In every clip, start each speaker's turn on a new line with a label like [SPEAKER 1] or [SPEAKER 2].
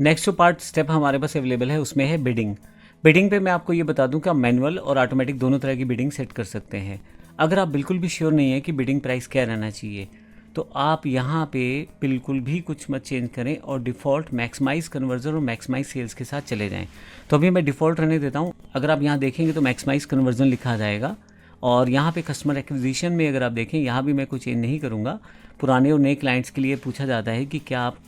[SPEAKER 1] Next जो part step हमारे पास available है उसमें है बिडिंग। बिडिंग पे मैं आपको ये बता दूं कि आप मैनुअल और ऑटोमेटिक दोनों तरह की बिडिंग सेट कर सकते हैं। अगर आप बिल्कुल भी श्योर नहीं है कि बिडिंग प्राइस क्या रहना चाहिए तो आप यहाँ पे बिल्कुल भी कुछ मत चेंज करें और डिफ़ॉल्ट मैक्सिमाइज कन्वर्जन और मैक्सिमाइज सेल्स के साथ चले जाएं। तो अभी मैं डिफ़ॉल्ट रहने देता हूँ। अगर आप यहाँ देखेंगे तो मैक्सिमाइज कन्वर्जन लिखा जाएगा और यहाँ पे कस्टमर एक्विजिशन में अगर आप देखें यहाँ भी मैं कोई चेंज नहीं करूँगा। पुराने और नए क्लाइंट्स के लिए पूछा जाता है कि क्या आप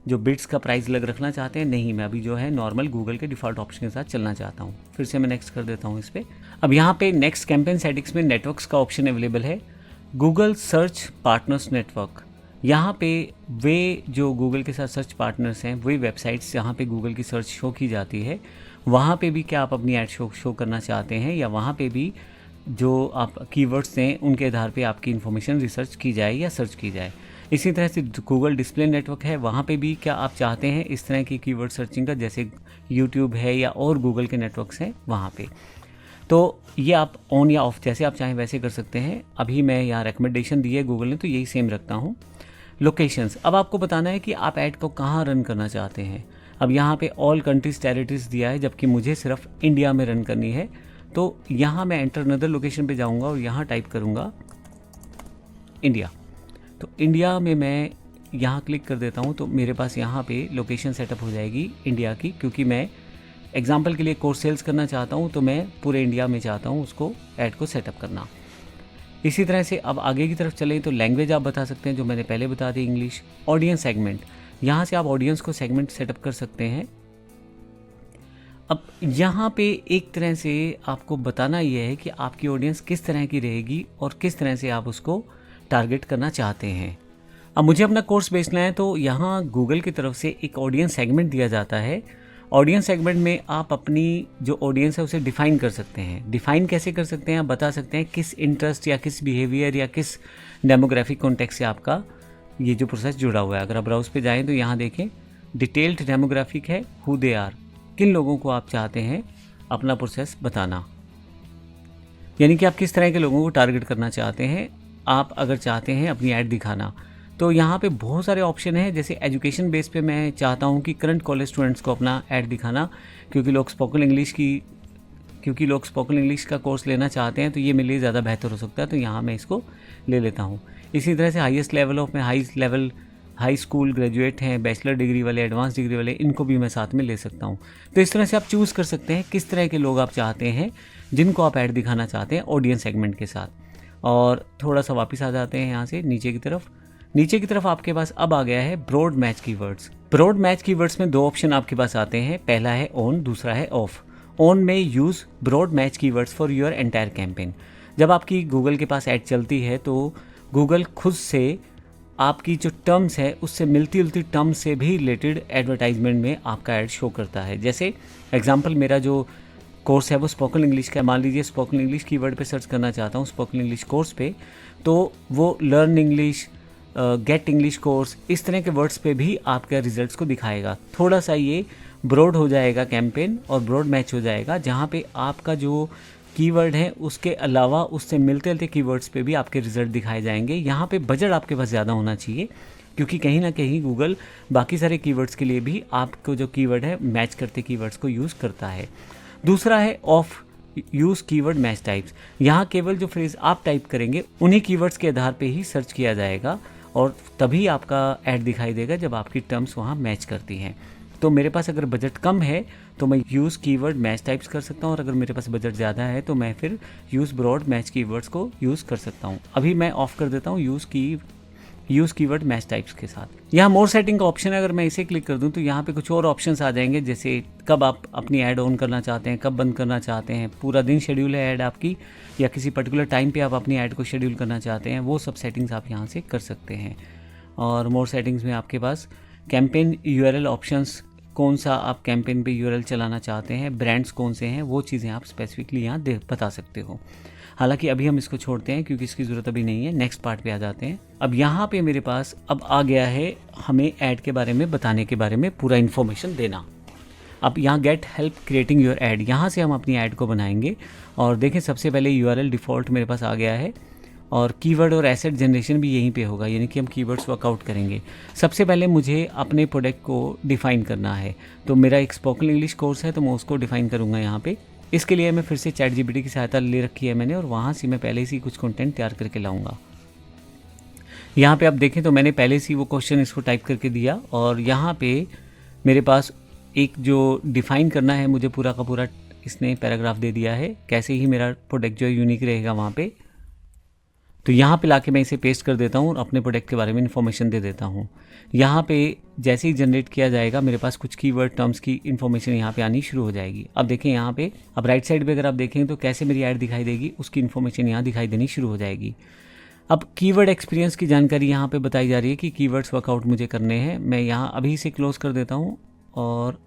[SPEAKER 1] जो बिट्स का प्राइस अलग रखना चाहते हैं। नहीं, मैं अभी जो है नॉर्मल गूगल के डिफ़ॉल्ट ऑप्शन के साथ चलना चाहता हूँ। फिर से मैं नेक्स्ट कर देता हूँ इस पर। अब यहाँ पे नेक्स्ट कैंपेन सेटिंग्स में नेटवर्क्स का ऑप्शन अवेलेबल है। गूगल सर्च पार्टनर्स नेटवर्क, यहाँ पे वे जो गूगल के साथ सर्च पार्टनर्स हैं वही वेबसाइट्स जहाँ पे गूगल की सर्च शो की जाती है वहाँ पे भी क्या आप अपनी ऐड शो करना चाहते हैं या वहाँ पे भी जो आप कीवर्ड्स दें उनके आधार पे आपकी इन्फॉर्मेशन रिसर्च की जाए या सर्च की जाए। इसी तरह से गूगल डिस्प्ले नेटवर्क है, वहाँ पे भी क्या आप चाहते हैं इस तरह की कीवर्ड सर्चिंग का, जैसे यूट्यूब है या और गूगल के नेटवर्क्स हैं वहाँ पे। तो ये आप ऑन या ऑफ जैसे आप चाहें वैसे कर सकते हैं। अभी मैं यहाँ रिकमेंडेशन दी है गूगल ने तो यही सेम रखता हूँ। लोकेशंस, अब आपको बताना है कि आप ऐड को कहाँ रन करना चाहते हैं। अब यहाँ पे ऑल कंट्रीज टेरिटरीज दिया है जबकि मुझे सिर्फ इंडिया में रन करनी है। तो यहाँ मैं एंटर अनदर लोकेशन पे जाऊँगा और यहाँ टाइप करूँगा इंडिया। तो इंडिया में मैं यहाँ क्लिक कर देता हूँ तो मेरे पास यहाँ पे लोकेशन सेटअप हो जाएगी इंडिया की, क्योंकि मैं एग्जाम्पल के लिए कोर्स सेल्स करना चाहता हूँ तो मैं पूरे इंडिया में चाहता हूँ उसको ऐड को सेटअप करना। इसी तरह से अब आगे की तरफ चलें तो लैंग्वेज आप बता सकते हैं जो मैंने पहले बता दी, इंग्लिश। ऑडियंस सेगमेंट, यहाँ से आप ऑडियंस को सेगमेंट सेटअप कर सकते हैं। अब यहाँ पे एक तरह से आपको बताना यह है कि आपकी ऑडियंस किस तरह की रहेगी और किस तरह से आप उसको टारगेट करना चाहते हैं। अब मुझे अपना कोर्स बेचना है तो यहाँ गूगल की तरफ से एक ऑडियंस सेगमेंट दिया जाता है। ऑडियंस सेगमेंट में आप अपनी जो ऑडियंस है उसे डिफ़ाइन कर सकते हैं। डिफ़ाइन कैसे कर सकते हैं, आप बता सकते हैं किस इंटरेस्ट या किस बिहेवियर या किस डेमोग्राफिक कॉन्टेक्स्ट से आपका ये जो प्रोसेस जुड़ा हुआ है। अगर आप ब्राउज पे जाएं तो यहाँ देखें डिटेल्ड डेमोग्राफिक है, हु दे आर, किन लोगों को आप चाहते हैं अपना प्रोसेस बताना, यानी कि आप किस तरह के लोगों को टारगेट करना चाहते हैं। आप अगर चाहते हैं अपनी ऐड दिखाना तो यहाँ पे बहुत सारे ऑप्शन हैं। जैसे एजुकेशन बेस पे मैं चाहता हूँ कि करंट कॉलेज स्टूडेंट्स को अपना ऐड दिखाना, क्योंकि लोग स्पोकन इंग्लिश का कोर्स लेना चाहते हैं तो ये मेरे लिए ज़्यादा बेहतर हो सकता है, तो यहाँ मैं इसको ले लेता हूँ। इसी तरह से हाईएस्ट लेवल ऑफ में हाई स्कूल ग्रेजुएट हैं, बैचलर डिग्री वाले, एडवांस डिग्री वाले, इनको भी मैं साथ में ले सकता हूँ। तो इस तरह से आप चूज़ कर सकते हैं किस तरह के लोग आप चाहते हैं जिनको आप ऐड दिखाना चाहते हैं ऑडियंस सेगमेंट के साथ। और थोड़ा सा वापस आ जाते हैं यहाँ से नीचे की तरफ आपके पास अब आ गया है broad match keywords. Broad match keywords में दो ऑप्शन आपके पास आते हैं, पहला है ऑन, दूसरा है ऑफ। ऑन में use broad match keywords for your entire campaign. जब आपकी गूगल के पास ऐड चलती है तो गूगल खुद से आपकी जो टर्म्स है उससे मिलती जुलती टर्म्स से भी रिलेटेड एडवर्टाइजमेंट में आपका ऐड शो करता है। जैसे एग्जांपल, मेरा जो कोर्स है वो स्पोकन इंग्लिश का, मान लीजिए स्पोकन इंग्लिश कीवर्ड पे सर्च करना चाहता हूँ स्पोकन इंग्लिश कोर्स पे, तो वो learn English, get English course, इस तरह के वर्ड्स पे भी आपके रिजल्ट्स को दिखाएगा। थोड़ा सा ये ब्रॉड हो जाएगा कैंपेन और ब्रॉड मैच हो जाएगा, जहाँ पे आपका जो कीवर्ड है उसके अलावा उससे मिलते जुलते कीवर्ड्स पे भी आपके रिजल्ट दिखाए जाएंगे। यहाँ पे बजट आपके पास ज़्यादा होना चाहिए, क्योंकि कहीं ना कहीं गूगल बाकी सारे कीवर्ड्स के लिए भी आपको जो कीवर्ड है मैच करते कीवर्ड्स को यूज़ करता है। दूसरा है of, use keyword match types. यहाँ केवल जो फ्रेज आप टाइप करेंगे उन्हीं कीवर्ड्स के आधार पे ही सर्च किया जाएगा और तभी आपका ऐड दिखाई देगा जब आपकी टर्म्स वहाँ मैच करती हैं। तो मेरे पास अगर बजट कम है तो मैं यूज़ कीवर्ड मैच टाइप्स कर सकता हूँ, और अगर मेरे पास बजट ज़्यादा है तो मैं फिर यूज़ ब्रॉड मैच कीवर्ड्स को यूज़ कर सकता हूँ। अभी मैं ऑफ कर देता हूँ यूज़ कीवर्ड मैच टाइप्स के साथ। यहाँ मोर सेटिंग का ऑप्शन है, अगर मैं इसे क्लिक कर दूँ तो यहाँ पे कुछ और ऑप्शंस आ जाएंगे, जैसे कब आप अपनी ऐड ऑन करना चाहते हैं, कब बंद करना चाहते हैं, पूरा दिन शेड्यूल है ऐड आपकी या किसी पर्टिकुलर टाइम पे आप अपनी ऐड को शेड्यूल करना चाहते हैं, वो सब सेटिंग्स आप यहाँ से कर सकते हैं। और मोर सेटिंग्स में आपके पास कैंपेन यूआरएल ऑप्शंस, कौन सा आप कैंपेन पे यूआरएल चलाना चाहते हैं, ब्रांड्स कौन से हैं, वो चीज़ें आप स्पेसिफिकली यहाँ बता सकते हो। हालांकि अभी हम इसको छोड़ते हैं क्योंकि इसकी ज़रूरत अभी नहीं है, नेक्स्ट पार्ट पे आ जाते हैं। अब यहाँ पे मेरे पास अब आ गया है हमें ऐड के बारे में बताने के बारे में पूरा इन्फॉर्मेशन देना। अब यहाँ get help creating your add, यहाँ से हम अपनी ऐड को बनाएंगे। और देखें सबसे पहले यूआरएल डिफ़ॉल्ट मेरे पास आ गया है और कीवर्ड और एसेट जनरेशन भी यहीं पे होगा, यानी कि हम कीवर्ड्स वर्कआउट करेंगे। सबसे पहले मुझे अपने प्रोडक्ट को डिफ़ाइन करना है, तो मेरा एक स्पोकन इंग्लिश कोर्स है तो मैं उसको डिफ़ाइन करूँगा यहाँ पे। इसके लिए मैं फिर से चैट जीपीटी की सहायता ले रखी है मैंने, और वहाँ से मैं पहले से ही कुछ कंटेंट तैयार करके लाऊंगा। यहाँ पे आप देखें तो मैंने पहले से ही वो क्वेश्चन इसको टाइप करके दिया, और यहाँ पे मेरे पास एक जो डिफ़ाइन करना है मुझे पूरा का पूरा इसने पैराग्राफ दे दिया है, कैसे ही मेरा प्रोडक्ट जो है यूनिक रहेगा वहाँ पे। तो यहाँ पे लाके मैं इसे पेस्ट कर देता हूँ और अपने प्रोडक्ट के बारे में इन्फॉर्मेशन दे देता हूँ। यहाँ पे जैसे ही जनरेट किया जाएगा मेरे पास कुछ कीवर्ड टर्म्स की इन्फॉर्मेशन यहाँ पे आनी शुरू हो जाएगी। अब देखें यहाँ पे, अब राइट साइड पे अगर आप देखें तो कैसे मेरी ऐड दिखाई देगी, उसकी इन्फॉर्मेशन यहाँ दिखाई देनी शुरू हो जाएगी। अब कीवर्ड एक्सपीरियंस की जानकारी यहाँ पे बताई जा रही है कि कीवर्ड्स वर्कआउट मुझे करने हैं। मैं यहाँ अभी से क्लोज कर देता हूँ और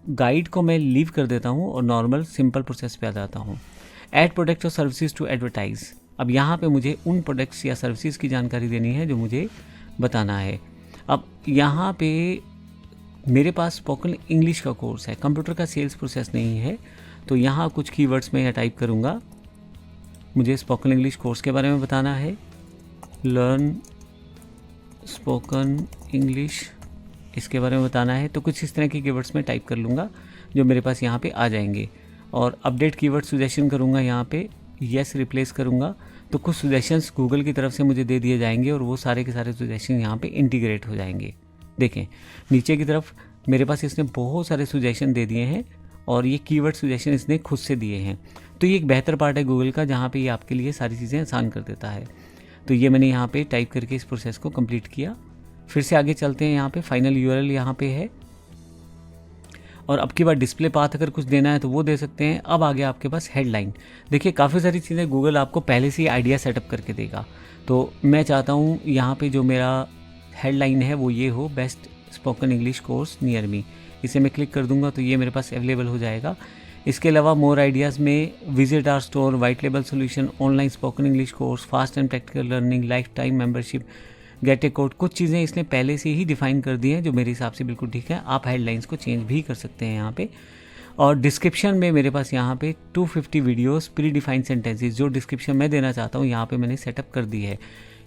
[SPEAKER 1] गाइड को मैं लीव कर देता हूँ और नॉर्मल सिंपल प्रोसेस पे आ जाता हूँ। ऐड प्रोडक्ट्स और सर्विसेज टू एडवर्टाइज। अब यहाँ पे मुझे उन प्रोडक्ट्स या सर्विसेज की जानकारी देनी है जो मुझे बताना है। अब यहाँ पे मेरे पास स्पोकन इंग्लिश का कोर्स है, कंप्यूटर का सेल्स प्रोसेस नहीं है, तो यहाँ कुछ कीवर्ड्स मैं यहाँ टाइप करूँगा। मुझे स्पोकन इंग्लिश कोर्स के बारे में बताना है, लर्न स्पोकन इंग्लिश, इसके बारे में बताना है। तो कुछ इस तरह के कीवर्ड्स मैं टाइप कर लूँगा जो मेरे पास यहाँ पे आ जाएंगे, और अपडेट कीवर्ड सजेशन करूँगा, यहाँ पे यस रिप्लेस करूँगा। तो कुछ सजेशंस गूगल की तरफ से मुझे दे दिए जाएंगे और वो सारे के सारे सजेशन यहाँ पे इंटीग्रेट हो जाएंगे। देखें नीचे की तरफ मेरे पास इसने बहुत सारे सजेशन दे दिए हैं, और ये कीवर्ड सजेशन इसने खुद से दिए हैं। तो ये एक बेहतर पार्ट है गूगल का, जहाँ पे ये आपके लिए सारी चीज़ें आसान कर देता है। तो ये मैंने यहाँ पे टाइप करके इस प्रोसेस को कंप्लीट किया। फिर से आगे चलते हैं, यहाँ पे फाइनल यूआरएल यहाँ पे है, और अब की बार डिस्प्ले पाथ अगर कुछ देना है तो वो दे सकते हैं। अब आ गया आपके पास हेडलाइन। देखिए काफ़ी सारी चीज़ें गूगल आपको पहले से ही आइडिया सेटअप करके देगा, तो मैं चाहता हूँ यहाँ पे जो मेरा हेडलाइन है वो ये हो, best spoken English course near me. इसे मैं क्लिक कर दूंगा तो ये मेरे पास अवेलेबल हो जाएगा। इसके अलावा मोर आइडियाज़ में visit our store, white label solution, online spoken English course, fast and practical learning, life time membership, get a code, कुछ चीज़ें इसने पहले से ही डिफ़ाइन कर दी हैं जो मेरे हिसाब से बिल्कुल ठीक है। आप हेडलाइंस को चेंज भी कर सकते हैं यहाँ पे। और डिस्क्रिप्शन में मेरे पास यहाँ पे 250 वीडियोस प्री डिफाइंड सेंटेंसेस, जो डिस्क्रिप्शन मैं देना चाहता हूँ यहाँ पे मैंने सेटअप कर दी है।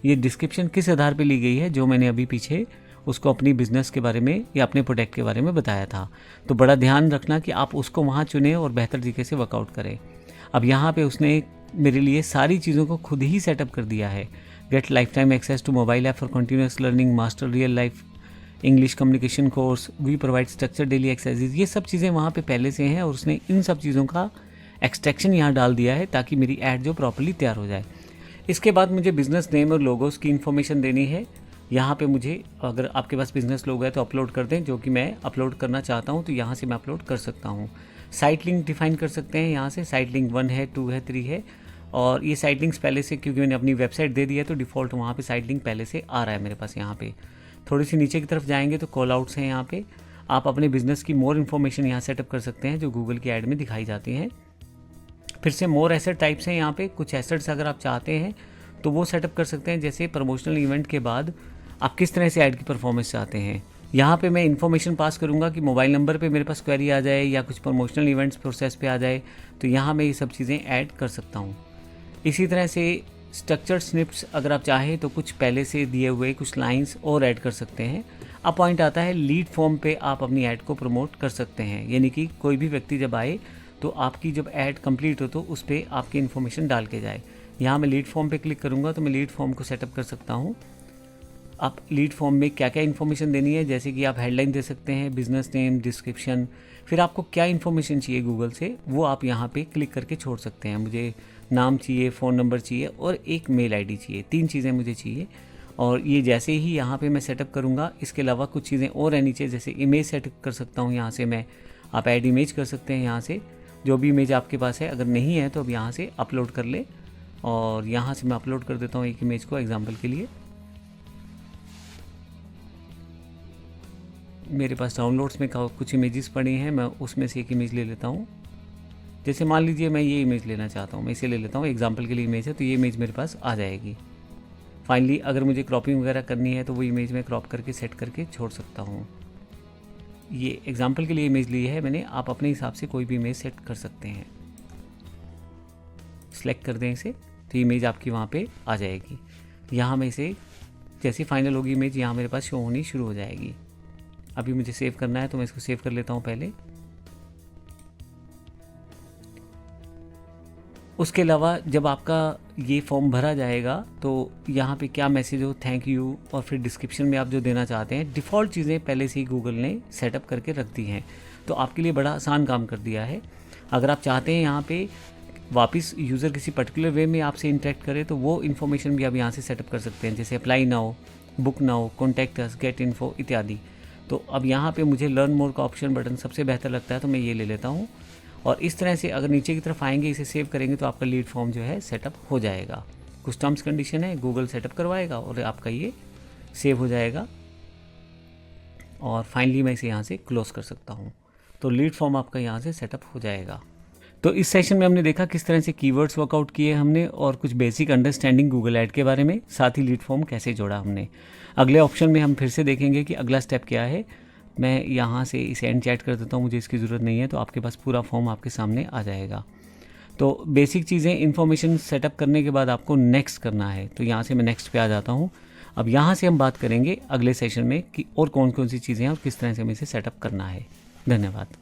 [SPEAKER 1] ये डिस्क्रिप्शन किस आधार पे ली गई है, जो मैंने अभी पीछे उसको अपनी बिजनेस के बारे में या अपने प्रोडक्ट के बारे में बताया था। तो बड़ा ध्यान रखना कि आप उसको वहाँ चुनें और बेहतर तरीके से वर्कआउट करें। अब यहाँ पे उसने मेरे लिए सारी चीज़ों को खुद ही सेटअप कर दिया है। Get life time access to mobile app for continuous learning, master real life English communication course, we provide structure daily exercise, ये सब चीज़ें वहाँ पे पहले से हैं और उसने इन सब चीज़ों का एक्सट्रैक्शन यहाँ डाल दिया है ताकि मेरी ऐड जो प्रॉपर्ली तैयार हो जाए। इसके बाद मुझे बिजनेस नेम और लोगोस की इन्फॉर्मेशन देनी है। यहाँ पे मुझे, अगर आपके पास बिजनेस लोगो है तो अपलोड कर दें, जो कि मैं अपलोड करना चाहता हूँ तो यहाँ से मैं अपलोड कर सकता हूँ। साइट लिंक डिफाइन कर सकते हैं, यहाँ से साइट लिंक 1 है, 2 है, 3 है, और ये साइट लिंक्स पहले से, क्योंकि मैंने अपनी वेबसाइट दे दी है तो डिफ़ॉल्ट वहाँ पे साइट लिंक पहले से आ रहा है मेरे पास। यहाँ पे थोड़ी सी नीचे की तरफ जाएंगे तो कॉल आउट्स हैं। यहाँ पे आप अपने बिजनेस की मोर इन्फॉर्मेशन यहाँ सेटअप कर सकते हैं जो गूगल की ऐड में दिखाई जाती हैं। फिर से मोर एसेट टाइप्स हैं, यहाँ पे कुछ एसेट्स अगर आप चाहते हैं तो वो सेटअप कर सकते हैं, जैसे प्रमोशनल इवेंट के बाद आप किस तरह से ऐड की परफॉर्मेंस चाहते हैं। यहाँ पे मैं इन्फॉर्मेशन पास करूँगा कि मोबाइल नंबर पे मेरे पास क्वेरी आ जाए या कुछ प्रमोशनल इवेंट्स प्रोसेस पे आ जाए, तो यहाँ मैं ये सब चीज़ें ऐड कर सकता हूँ। इसी तरह से स्ट्रक्चर्ड स्निप्स अगर आप चाहें तो कुछ पहले से दिए हुए कुछ लाइंस और ऐड कर सकते हैं। अब पॉइंट आता है लीड फॉर्म पे आप अपनी ऐड को प्रमोट कर सकते हैं, यानी कि कोई भी व्यक्ति जब आए तो आपकी जब ऐड कंप्लीट हो तो उस पर आपकी इन्फॉर्मेशन डाल के जाए। यहाँ मैं लीड फॉर्म पे क्लिक करूँगा तो मैं लीड फॉर्म को सेटअप कर सकता हूँ। आप लीड फॉर्म में क्या क्या इन्फॉर्मेशन देनी है, जैसे कि आप हेडलाइन दे सकते हैं, बिजनेस नेम, डिस्क्रिप्शन, फिर आपको क्या इन्फॉर्मेशन चाहिए गूगल से वो आप यहाँ पे क्लिक करके छोड़ सकते हैं। मुझे नाम चाहिए, फ़ोन नंबर चाहिए और एक मेल आईडी चाहिए, 3 चीज़ें मुझे चाहिए। और ये जैसे ही यहाँ पे मैं सेटअप करूँगा, इसके अलावा कुछ चीज़ें और है नीचे, जैसे इमेज सेट कर सकता हूँ यहाँ से मैं। आप ऐड इमेज कर सकते हैं यहाँ से, जो भी इमेज आपके पास है, अगर नहीं है तो अब यहाँ से अपलोड कर ले। और यहाँ से मैं अपलोड कर देता हूँ एक इमेज को एग्जाम्पल के लिए। मेरे पास डाउनलोड्स में कुछ इमेजेस पड़े हैं, मैं उसमें से एक इमेज ले लेता हूँ। जैसे मान लीजिए मैं ये इमेज लेना चाहता हूँ, मैं इसे ले लेता हूँ, एग्जांपल के लिए इमेज है तो ये इमेज मेरे पास आ जाएगी। फाइनली अगर मुझे क्रॉपिंग वगैरह करनी है तो वो इमेज में क्रॉप करके सेट करके छोड़ सकता हूँ। ये एग्जांपल के लिए इमेज ली है मैंने, आप अपने हिसाब से कोई भी इमेज सेट कर सकते हैं। सिलेक्ट कर दें इसे तो इमेज आपकी वहाँ पे आ जाएगी। यहाँ मैं इसे जैसे फाइनल होगी इमेज यहाँ मेरे पास शो होनी शुरू हो जाएगी। अभी मुझे सेव करना है तो मैं इसको सेव कर लेता हूँ पहले। उसके अलावा जब आपका ये फॉर्म भरा जाएगा तो यहाँ पे क्या मैसेज हो, थैंक यू, और फिर डिस्क्रिप्शन में आप जो देना चाहते हैं, डिफ़ॉल्ट चीज़ें पहले से ही गूगल ने सेटअप करके रख दी हैं, तो आपके लिए बड़ा आसान काम कर दिया है। अगर आप चाहते हैं यहाँ पे वापस यूज़र किसी पर्टिकुलर वे में आपसे इंटरेक्ट करे तो वो इन्फॉर्मेशन भी आप यहाँ से सेटअप कर सकते हैं, जैसे apply now, book now, contact us, get info इत्यादि। तो अब यहाँ पे मुझे लर्न मोर का ऑप्शन बटन सबसे बेहतर लगता है तो मैं ये ले लेता हूँ। और इस तरह से अगर नीचे की तरफ आएंगे, इसे सेव करेंगे तो आपका लीड फॉर्म जो है सेटअप हो जाएगा। कुछ टर्म्स कंडीशन है, गूगल सेटअप करवाएगा और आपका ये सेव हो जाएगा। और फाइनली मैं इसे यहाँ से क्लोज़ कर सकता हूँ। तो लीड फॉर्म आपका यहाँ से सेटअप हो जाएगा। तो इस सेशन में हमने देखा किस तरह से कीवर्ड्स वर्कआउट किए हमने और कुछ बेसिक अंडरस्टैंडिंग गूगल ऐड के बारे में, साथ ही लीड फॉर्म कैसे जोड़ा हमने। अगले ऑप्शन में हम फिर से देखेंगे कि अगला स्टेप क्या है। मैं यहाँ से इसे एंड चैट कर देता हूँ, मुझे इसकी ज़रूरत नहीं है, तो आपके पास पूरा फॉर्म आपके सामने आ जाएगा। तो बेसिक चीज़ें इन्फॉर्मेशन सेटअप करने के बाद आपको नेक्स्ट करना है, तो यहाँ से मैं नेक्स्ट पे आ जाता हूँ। अब यहाँ से हम बात करेंगे अगले सेशन में कि और कौन कौन सी चीज़ें हैं और किस तरह से हमें इसे सेटअप करना है। धन्यवाद।